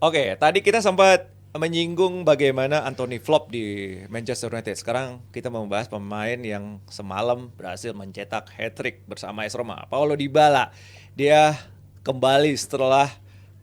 Oke, tadi kita sempat menyinggung bagaimana Anthony flop di Manchester United. Sekarang kita mau membahas pemain yang semalam berhasil mencetak hat-trick bersama AS Roma. Paulo Dybala. Dia kembali setelah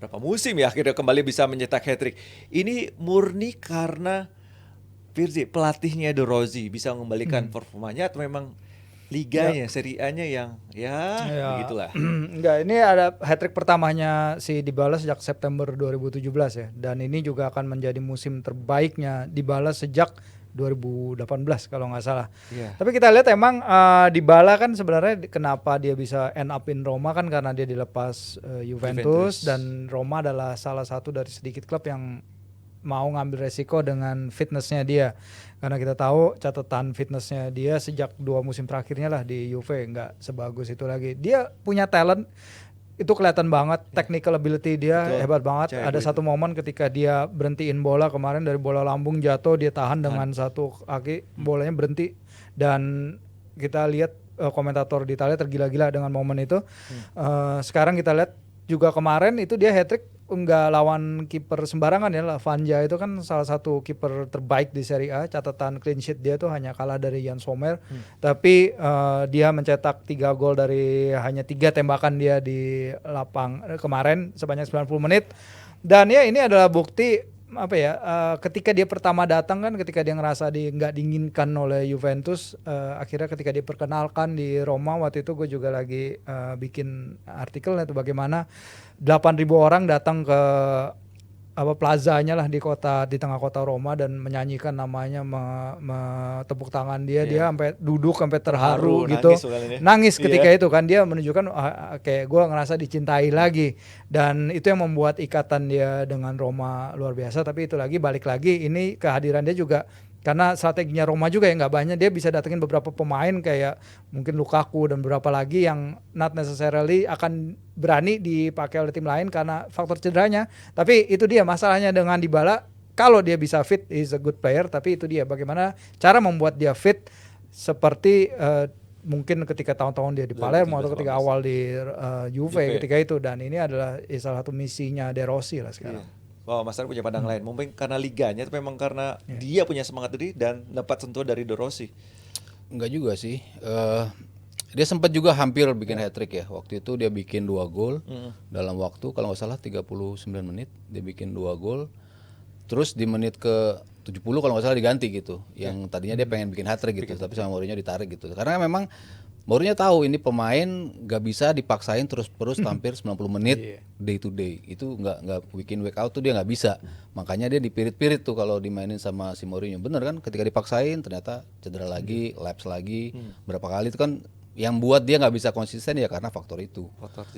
berapa musim ya akhirnya kembali bisa mencetak hat-trick. Ini murni karena Virzi, pelatihnya De Rossi bisa mengembalikan performanya atau memang liganya, Serie A-nya yang ya begitulah. Enggak, ini ada hat-trick pertamanya si Dybala sejak September 2017 ya. Dan ini juga akan menjadi musim terbaiknya Dybala sejak 2018 kalau nggak salah. Iya. Tapi kita lihat emang Dybala kan sebenarnya kenapa dia bisa end up in Roma kan karena dia dilepas Juventus dan Roma adalah salah satu dari sedikit klub yang mau ngambil resiko dengan fitnessnya dia, karena kita tahu catatan fitnessnya dia sejak 2 musim terakhirnya lah di Juve nggak sebagus itu lagi. Dia punya talent, itu kelihatan banget, technical ability dia hebat banget. Ada satu momen ketika dia berhentiin bola kemarin dari bola lambung jatuh, dia tahan dengan satu kaki, bolanya berhenti, dan kita lihat komentator di Italia tergila-gila dengan momen itu. Sekarang kita lihat juga kemarin itu dia hat-trick nggak lawan kiper sembarangan ya. Vanja itu kan salah satu kiper terbaik di Serie A, catatan clean sheet dia tuh hanya kalah dari Jan Sommer, tapi dia mencetak 3 gol dari hanya 3 tembakan dia di lapang kemarin sebanyak 90 menit. Dan ya ini adalah bukti apa ya, ketika dia pertama datang kan, ketika dia ngerasa nggak diinginkan oleh Juventus, akhirnya ketika diperkenalkan di Roma, waktu itu gue juga lagi bikin artikel itu bagaimana 8.000 orang datang ke plazanya lah di tengah kota Roma dan menyanyikan namanya, tepuk tangan dia, dia sampai duduk sampai terharu gitu, nangis ketika itu kan, dia menunjukkan kayak gue ngerasa dicintai lagi, dan itu yang membuat ikatan dia dengan Roma luar biasa. Tapi itu lagi balik lagi, ini kehadiran dia juga karena strateginya Roma juga ya, nggak banyak, dia bisa datengin beberapa pemain kayak mungkin Lukaku dan beberapa lagi yang not necessarily akan berani dipakai oleh tim lain karena faktor cederanya. Tapi itu dia masalahnya dengan Dybala, kalau dia bisa fit, is a good player, tapi itu dia bagaimana cara membuat dia fit seperti mungkin ketika tahun-tahun dia di Palermo atau ketika awal di Juve ketika itu. Dan ini adalah salah satu misinya De Rossi lah sekarang. Wow, Mas Ran punya pandang lain. Mungkin karena liganya, tapi memang karena dia punya semangat diri dan dapat sentuhan dari De Rossi. Enggak juga sih. Dia sempat juga hampir bikin hat-trick ya. Waktu itu dia bikin 2 gol dalam waktu kalau nggak salah 39 menit. Dia bikin 2 gol. Terus di menit ke 70 kalau nggak salah diganti gitu. Yang tadinya dia pengen bikin hat-trick gitu, tapi sama Mourinho ditarik gitu. Karena memang Mourinho tahu ini pemain nggak bisa dipaksain terus-terus tampil 90 menit day to day. Itu nggak week in week out tuh dia nggak bisa. Makanya dia dipirit-pirit tuh kalau dimainin sama si Mourinho. Bener kan, ketika dipaksain ternyata cedera lagi, lapse lagi berapa kali. Itu kan yang buat dia nggak bisa konsisten ya karena faktor itu.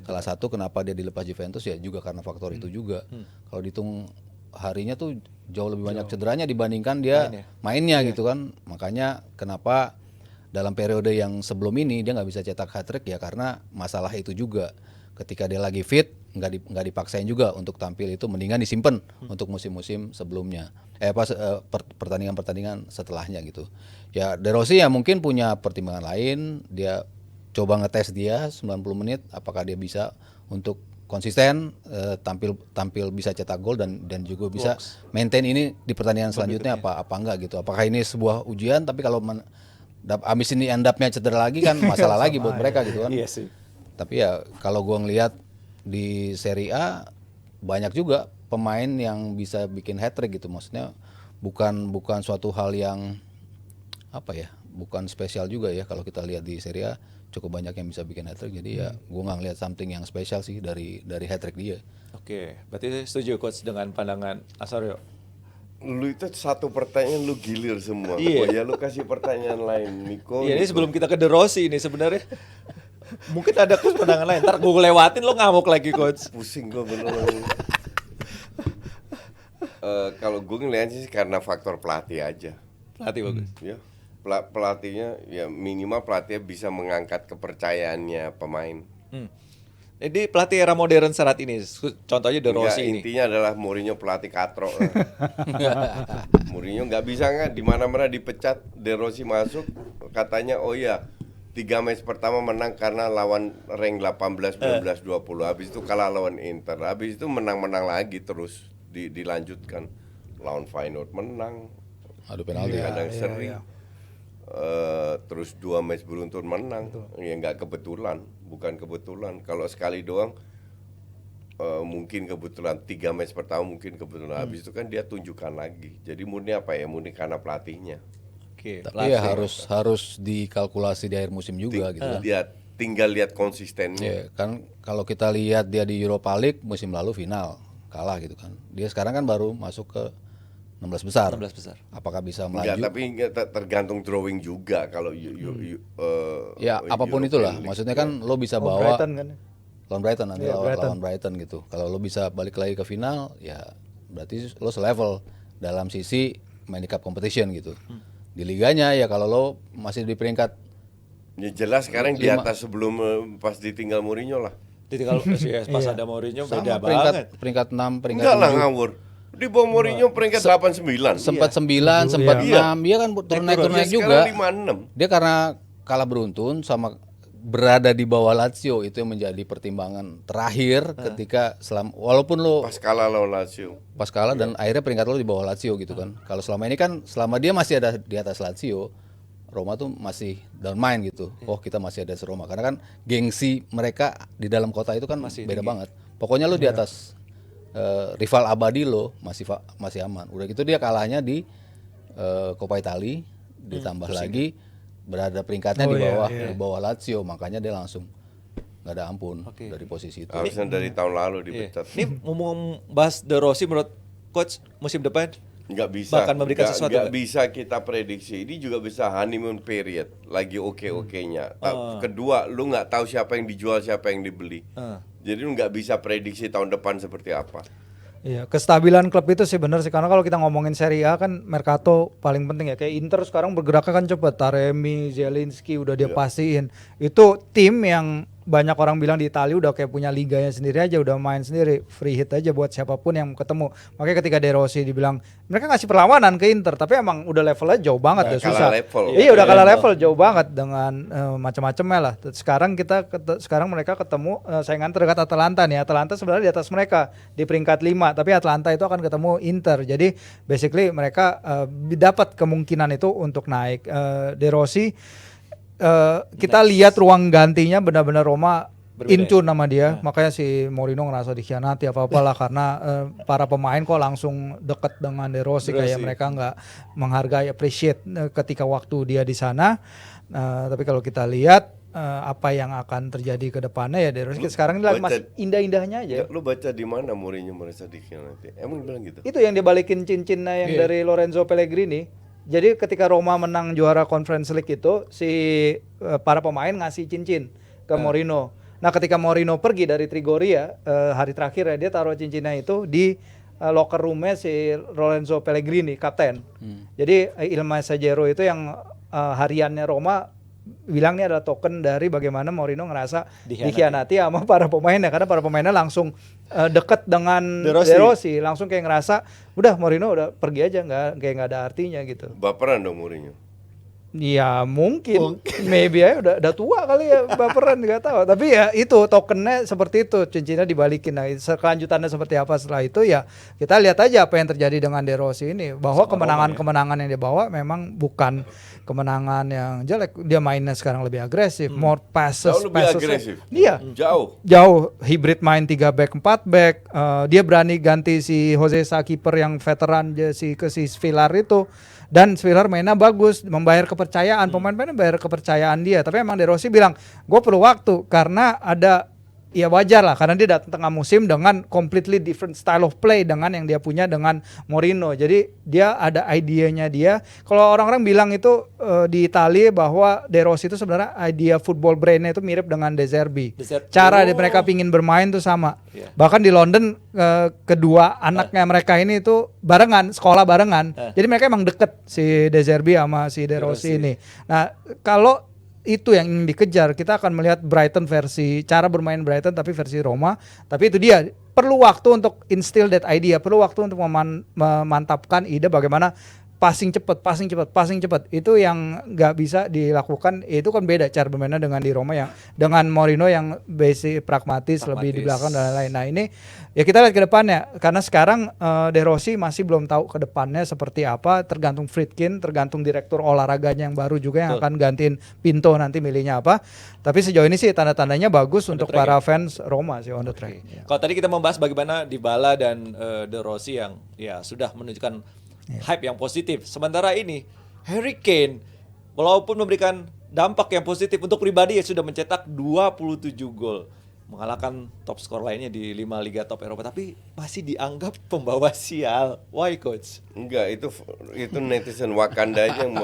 Salah satu kenapa dia dilepas Juventus ya juga karena faktor itu juga. Kalau dihitung harinya tuh jauh lebih banyak cederanya dibandingkan dia mainnya gitu kan. Makanya kenapa dalam periode yang sebelum ini dia nggak bisa cetak hat-trick ya karena masalah itu juga. Ketika dia lagi fit nggak dipaksain juga untuk tampil, itu mendingan disimpan untuk musim-musim sebelumnya, pertandingan-pertandingan setelahnya gitu. Ya De Rossi ya mungkin punya pertimbangan lain, dia coba ngetes dia 90 menit apakah dia bisa untuk konsisten tampil bisa cetak gol dan juga bisa maintain ini di pertandingan selanjutnya apa enggak gitu. Apakah ini sebuah ujian, tapi kalau abis ini end up-nya cedera lagi kan masalah lagi buat mereka gitu kan. Iya sih. Tapi ya kalau gue ngelihat di Serie A banyak juga pemain yang bisa bikin hat-trick gitu. Maksudnya bukan suatu hal yang apa ya, bukan spesial juga ya. Kalau kita lihat di Serie A cukup banyak yang bisa bikin hat-trick. Jadi ya gue nggak ngelihat something yang spesial sih dari hat-trick dia. Oke, berarti setuju coach dengan pandangan Asario. Lu itu satu pertanyaan lu gilir semua. Iya. Oh ya lu kasih pertanyaan lain, Miko. Iya, ini sebelum kita ke De Rossi ini sebenarnya. Mungkin ada coach pandangan lain. Ntar gue lewatin lo ngamuk lagi coach. Pusing gua bener. Kalau gue ngeliat sih karena faktor pelatih aja. Pelatih bagus. Ya. Pelatihnya ya minimal pelatih bisa mengangkat kepercayaannya pemain. Jadi pelatih era modern saat ini, contohnya De Rossi ini. Intinya adalah Mourinho pelatih katrok. Mourinho nggak bisa nggak di mana-mana dipecat, De Rossi masuk, katanya oh ya 3 match pertama menang karena lawan rank 18, 19, 20. Habis itu kalah lawan Inter. Habis itu menang-menang lagi terus. dilanjutkan. Lawan Feyenoord menang, Adu penalti. kadang seri. Terus 2 match beruntun menang. Ya nggak kebetulan, bukan kebetulan. Kalau sekali doang mungkin kebetulan 3 match pertama mungkin kebetulan. Habis itu kan dia tunjukkan lagi. Jadi murni apa ya? Murni karena pelatihnya. Oke, Tapi ya harus dikalkulasi di akhir musim juga gitu kan. Dia tinggal lihat konsistennya. Ya, kan kalau kita lihat dia di Europa League musim lalu final kalah gitu kan. Dia sekarang kan baru masuk ke 16 besar. 16 besar. Apakah bisa Enggak, melaju? tapi tergantung drawing juga kalau Ya apapun European itulah. League. Maksudnya kan lo bisa Oh, bawa Brighton kan. lawan Brighton nanti Iya, lawan Brighton gitu. Kalau lo bisa balik lagi ke final, ya berarti lo selevel dalam sisi main di cup competition gitu. Di liganya ya kalau lo masih di peringkat Ya jelas sekarang di atas sebelum pas ditinggal Mourinho lah. Ditinggal pas ada Mourinho beda sama peringkat banget. peringkat 6, peringkat Enggak lah 7. ngawur. Di bawah Mourinho peringkat 8-9. Sempat 9, sempat 6. Dia kan turun naik juga. Sekarang 5-6. Dia karena kalah beruntun sama berada di bawah Lazio itu yang menjadi pertimbangan terakhir ketika walaupun lo Pas kalah lawan Lazio. pas kalah dan akhirnya peringkat lo di bawah Lazio gitu kan. Kalau selama ini kan selama dia masih ada di atas Lazio, Roma tuh masih down main gitu. Oh, kita masih ada Roma karena kan gengsi mereka di dalam kota itu kan Masih beda tinggi. banget. Pokoknya lo di atas rival abadi lo masih aman. Udah gitu dia kalahnya di Coppa Italia ditambah lagi berada peringkatnya di bawah Lazio, makanya dia langsung nggak ada ampun dari posisi itu. Harusnya dari tahun lalu dipecat. Ini ngomong bahas De Rossi menurut coach musim depan Nggak bisa. Bahkan memberikan sesuatu Nggak nggak? bisa kita prediksi. Ini juga bisa honeymoon period. Lagi oke-okenya. Kedua, lu nggak tahu siapa yang dijual, siapa yang dibeli. Jadi lu nggak bisa prediksi tahun depan seperti apa. Iya, kestabilan klub itu sih benar sih karena kalau kita ngomongin Serie A kan Mercato paling penting ya. Kayak Inter sekarang bergeraknya kan cepet. Taremi, Zielinski udah dia pastiin. Itu tim yang banyak orang bilang di Italia udah kayak punya liganya sendiri aja, udah main sendiri, free hit aja buat siapapun yang ketemu. Makanya ketika De Rossi dibilang mereka ngasih perlawanan ke Inter, tapi emang udah levelnya jauh banget, udah kalah susah. level. Iya, udah kalah level jauh banget dengan macam-macamnya lah. Sekarang mereka ketemu saingan terdekat Atalanta nih. Atalanta sebenarnya di atas mereka di peringkat 5, tapi Atalanta itu akan ketemu Inter. Jadi basically mereka dapat kemungkinan itu untuk naik. De Rossi kita lihat ruang gantinya benar-benar Roma incun nama dia, makanya si Mourinho ngerasa dikhianati apa-apalah karena para pemain kok langsung deket dengan De Rossi kayak mereka nggak menghargai, appreciate ketika waktu dia di sana. Tapi kalau kita lihat apa yang akan terjadi ke depannya ya De Rossi sekarang ini lagi masih indah-indahnya aja. Ya, lu baca di mana Mourinho merasa dikhianati? Emang bilang gitu? Itu yang dia balikin cincinnya yang dari Lorenzo Pellegrini. Jadi ketika Roma menang juara Conference League itu si para pemain ngasih cincin ke Mourinho. Nah ketika Mourinho pergi dari Trigoria hari terakhir ya dia taruh cincinnya itu di locker roomnya si Lorenzo Pellegrini kapten. Jadi Il Messaggero itu yang hariannya Roma bilang ini adalah token dari bagaimana Mourinho ngerasa dikhianati sama para pemainnya karena para pemainnya langsung deket dengan De Rossi, langsung kayak ngerasa udah Mourinho udah pergi aja nggak ada artinya gitu. Baperan dong Mourinho. Ya mungkin maybe ya udah tua kali ya baperan nggak tahu, tapi ya itu tokennya seperti itu, cincinnya dibalikin. Nah kelanjutannya seperti apa setelah itu ya kita lihat aja apa yang terjadi dengan De Rossi ini, bahwa kemenangan yang dia bawa memang bukan kemenangan yang jelek. Dia mainnya sekarang lebih agresif, more passes, Jauh lebih agresif. Iya, jauh hybrid main 3 back 4 back. Dia berani ganti si Jose Sa kiper yang veteran si Villar itu. Dan Villar mainnya bagus, membayar kepercayaan, pemain-pemainnya bayar kepercayaan dia. Tapi emang De Rossi bilang, gue perlu waktu karena ada, ya wajar lah karena dia datang tengah musim dengan completely different style of play dengan yang dia punya dengan Mourinho. Jadi dia ada idenya dia. Kalau orang-orang bilang itu di Italia bahwa De Rossi itu sebenarnya idea football brainnya itu mirip dengan De Zerbi. Cara mereka pingin bermain tuh sama. Bahkan di London kedua anaknya mereka ini itu barengan, sekolah barengan. Jadi mereka emang deket si De Zerbi sama si De Rossi ini. Nah kalau itu yang ingin dikejar, kita akan melihat Brighton versi cara bermain Brighton tapi versi Roma. Tapi itu dia, perlu waktu untuk instill that idea, perlu waktu untuk memantapkan ide bagaimana passing cepat. Itu yang nggak bisa dilakukan. Itu kan beda cara bermainnya dengan di Roma yang dengan Mourinho yang basic pragmatis lebih di belakang dan lain-lain. Nah ini ya kita lihat ke depannya karena sekarang De Rossi masih belum tahu ke depannya seperti apa. Tergantung Friedkin, tergantung direktur olahraganya yang baru juga yang akan gantiin Pinto nanti milihnya apa. Tapi sejauh ini sih tanda-tandanya bagus untuk para fans Roma sih on the track. Ya. Kalau tadi kita membahas bagaimana Dybala dan De Rossi yang ya sudah menunjukkan hype yang positif. Sementara ini Harry Kane walaupun memberikan dampak yang positif untuk pribadi ya sudah mencetak 27 gol. Mengalahkan top skor lainnya di 5 liga top Eropa tapi masih dianggap pembawa sial. Why coach? Enggak, itu netizen Wakanda aja yang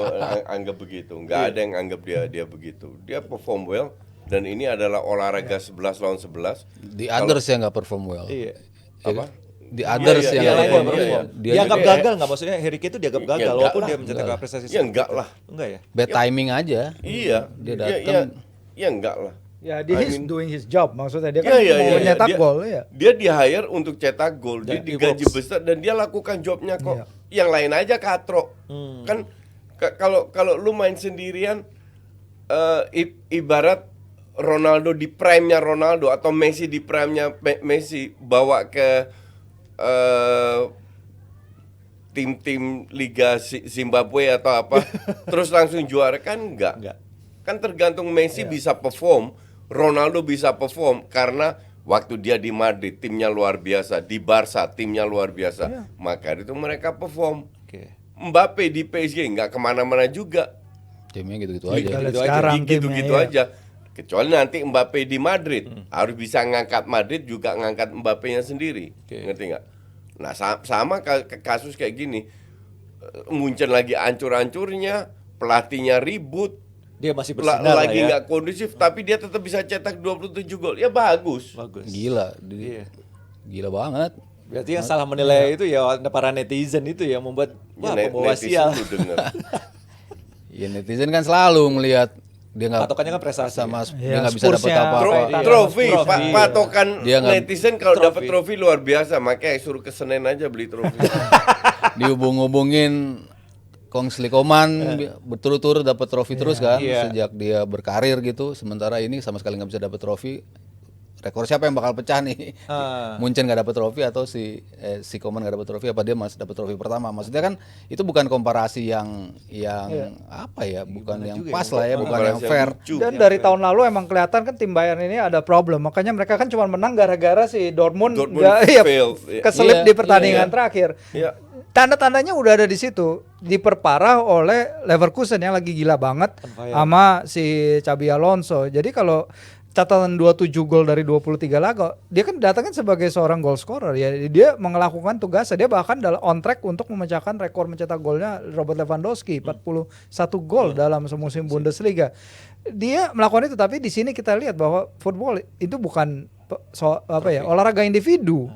anggap begitu. Enggak ada yang anggap dia begitu. Dia perform well dan ini adalah olahraga 11 lawan 11. The others yang nggak perform well. Iya. Apa? The others Iya, yang iya, nggak iya, perform iya, well. iya. Dia Dianggap juga- gagal nggak? Maksudnya Harry Kane itu dianggap gagal enggak walaupun lah, dia mencetak prestasi. Ya enggak lah. Enggak ya? bad timing aja. Iya. Dia Ya, datang. ya enggak lah. Ya dia I mean- doing his job maksudnya dia kan Iya, iya, mau iya. nyetak Dia- gol ya. Dia di-hire untuk cetak gol, dia Dan digaji it works. besar dan dia lakukan jobnya kok. Iya. Yang lain aja katro. Kan kalau lu main sendirian ibarat Ronaldo di prime-nya Ronaldo atau Messi di prime-nya Messi bawa ke tim-tim Liga Zimbabwe atau apa terus langsung juara kan enggak. Enggak. Kan tergantung Messi bisa perform, Ronaldo bisa perform karena waktu dia di Madrid timnya luar biasa, di Barca timnya luar biasa, maka itu mereka perform. Oke. Mbappe di PSG nggak kemana-mana juga, Timnya gitu-gitu Kita aja. lihat Gitu aja, sekarang gitu-gitu timnya, ya. aja. Kecuali nanti Mbappe di Madrid harus bisa ngangkat Madrid juga ngangkat Mbappe-nya sendiri, Oke. ngerti nggak? Nah sama kasus kayak gini, Munchen lagi ancur-ancurnya, pelatihnya ribut. Dia masih bersinar lah Lagi ya. nggak kondusif tapi dia tetap bisa cetak 27 gol. Ya bagus. Bagus. Gila. Iya. Gila banget. Berarti yang salah menilai itu ya para netizen itu yang membuat wah pembawa netizen sial. lu denger. Ya netizen kan selalu melihat dia nggak Patokannya kan prestasi. sama ya. dia nggak bisa dapat Spursnya. apa-apa. Iya, Trofi, trofi. patokan Dia nggak- netizen kalau trofi. dapat trofi luar biasa, makanya suruh ke Senen aja beli trofi. Dihubung-hubungin Kingsley Coman berturut-turut dapat trofi terus kan Iya. sejak dia berkarir gitu. Sementara ini sama sekali nggak bisa dapat trofi. Rekor siapa yang bakal pecah nih? Munchen nggak dapat trofi atau si Coman nggak dapat trofi? Apa dia masih dapat trofi pertama? Maksudnya kan itu bukan komparasi yang apa ya? Bukan yang juga pas ya, lah ya, bukan yang Komparasi fair. lucu. Dan dari tahun lalu emang kelihatan kan tim Bayern ini ada problem. Makanya mereka kan cuma menang gara-gara si Dortmund nggak- failed. keselip Iya, di pertandingan iya. terakhir. Iya. Tanda-tandanya udah ada di situ, diperparah oleh Leverkusen yang lagi gila banget fire. sama si Xabi Alonso. Jadi kalau catatan 27 gol dari 23 laga, dia kan datangnya sebagai seorang goal scorer ya. Dia melakukan tugasnya, dia bahkan on track untuk memecahkan rekor mencetak golnya Robert Lewandowski 41 gol dalam semusim Bundesliga. Dia melakukan itu, tapi di sini kita lihat bahwa football itu bukan olahraga individu.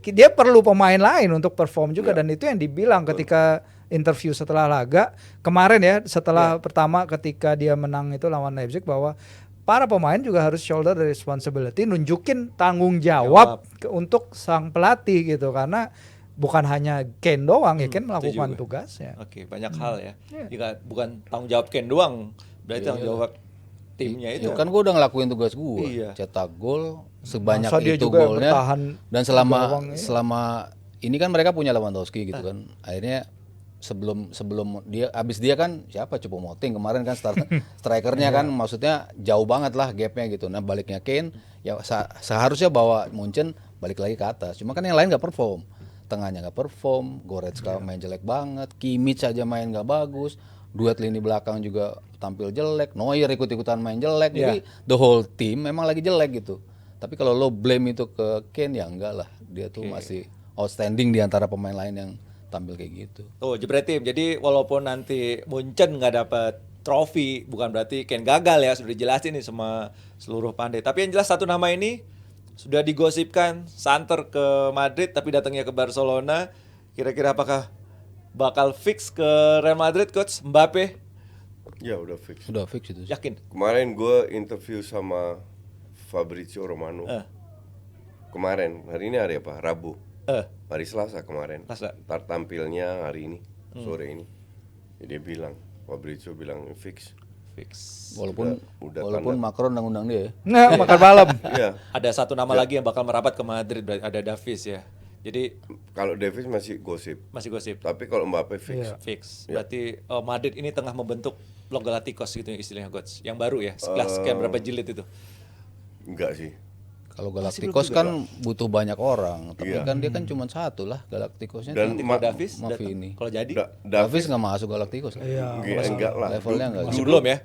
Dia perlu pemain lain untuk perform juga dan itu yang dibilang ketika interview setelah laga kemarin ya, setelah pertama ketika dia menang itu lawan Leipzig, bahwa para pemain juga harus shoulder the responsibility, nunjukin tanggung jawab untuk sang pelatih gitu, karena bukan hanya Kane doang ya, Kane melakukan juga. tugasnya. Oke, banyak hal ya. Jika bukan tanggung jawab Ken doang, berarti tanggung jawab timnya itu. Ya kan gue udah ngelakuin tugas gue, Iya. cetak gol sebanyak Masa dia itu juga golnya, bertahan dan di gawang, ya. selama ini kan mereka punya Lewandowski gitu kan, akhirnya sebelum dia abis dia kan siapa Choupo-Moting kemarin kan strikernya kan, maksudnya jauh banget lah gapnya gitu. Nah baliknya Kane ya seharusnya bawa Munchen balik lagi ke atas, cuma kan yang lain nggak perform, tengahnya nggak perform, Goretzka main jelek banget, Kimmich aja main nggak bagus, duet lini belakang juga tampil jelek, Neuer ikut-ikutan main jelek, jadi the whole team memang lagi jelek gitu. Tapi kalau lo blame itu ke Kane ya enggak lah, dia tuh masih outstanding di antara pemain lain yang tampil kayak gitu. Tuh, jebret tim. Jadi walaupun nanti Munchen nggak dapat trofi, bukan berarti Ken gagal ya. Sudah dijelasin nih sama seluruh pandai. Tapi yang jelas satu nama ini sudah digosipkan santer ke Madrid, tapi datangnya ke Barcelona. Kira-kira apakah bakal fix ke Real Madrid, Coach? Mbappe? Ya udah fix. Sudah fix itu. Yakin? Kemarin gue interview sama Fabrizio Romano. Kemarin, hari ini hari apa? Rabu. Hari Selasa kemarin. Selasa. Ntar tampilnya hari ini. sore ini. Dia bilang, Fabrizio bilang fix. Walaupun Udah walaupun Macron undang dia ya. Nah, makan malam. Iya. Ada satu nama lagi yang bakal merapat ke Madrid, berarti ada Davies ya. Jadi Kalau Davis masih gosip. masih gosip. Tapi kalau Mbappe fix. Iya. Fix. Berarti Madrid ini tengah membentuk Los Galacticos gitu istilahnya coach. Yang baru ya, sekian berapa jilid itu. Enggak sih. Kalau Galacticos kan butuh banyak orang, tapi Iya. kan dia kan cuma satu lah Galacticosnya. Dan Kalau Davies Maaf datang. ini. Kalau jadi Davis nggak masuk Galacticos. Iya. enggak lah. Levelnya nggak. masih belum ya.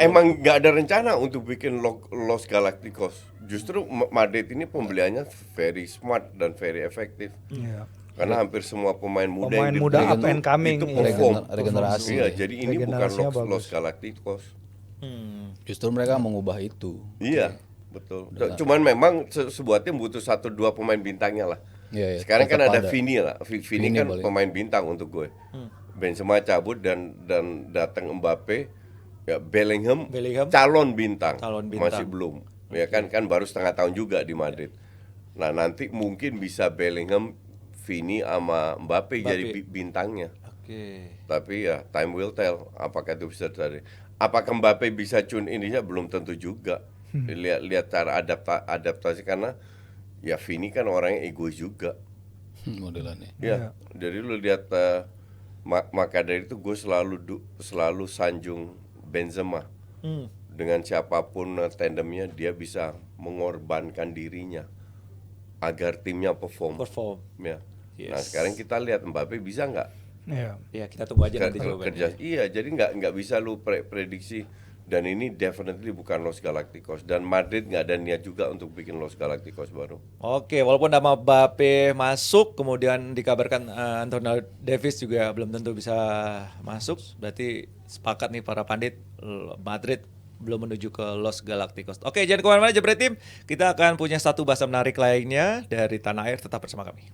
Emang nggak ada rencana untuk bikin Los Galacticos. Justru Madrid ini pembeliannya very smart dan very efektif. Iya. Karena hampir semua pemain muda Pemain yang muda dibeli up and coming, itu iya. perform. Regenerasi. Iya, jadi ini bukan Regenerasinya Los bagus. Galacticos. Justru mereka mengubah itu. Iya, betul. Cuman memang sebuah tim butuh 1-2 pemain bintangnya lah. Iya, iya, Sekarang kan tetap ada ada. Vini lah. Vini kan paling. pemain bintang untuk gue. Benzema cabut dan datang Mbappe. Ya Bellingham calon bintang. Calon bintang. Masih belum. Ya kan baru setengah tahun juga di Madrid. Nah, nanti mungkin bisa Bellingham, Vini sama Mbappe jadi bintangnya. Oke. Tapi ya time will tell apakah itu bisa terjadi. Apakah Mbappe bisa tune ininya belum tentu juga. Lihat cara adaptasi karena ya Vini kan orangnya egois juga. Modelannya. Ya, jadi lu lihat maka dari itu gue selalu sanjung Benzema. Dengan siapapun tandemnya dia bisa mengorbankan dirinya agar timnya perform. Ya. Yes. Nah, sekarang kita lihat Mbappe bisa nggak? Iya. Ya kita tunggu aja nanti jawabannya. Iya, jadi nggak bisa lu prediksi. Dan ini definitely bukan Los Galacticos. Dan Madrid nggak ada niat juga untuk bikin Los Galacticos baru. Oke, walaupun nama Mbappe masuk, kemudian dikabarkan Antonio Davies juga belum tentu bisa masuk. Berarti sepakat nih para pandit, Madrid belum menuju ke Los Galacticos. Oke, jangan kemana-mana Jebret Tim. Kita akan punya satu bahasa menarik lainnya dari tanah air. Tetap bersama kami.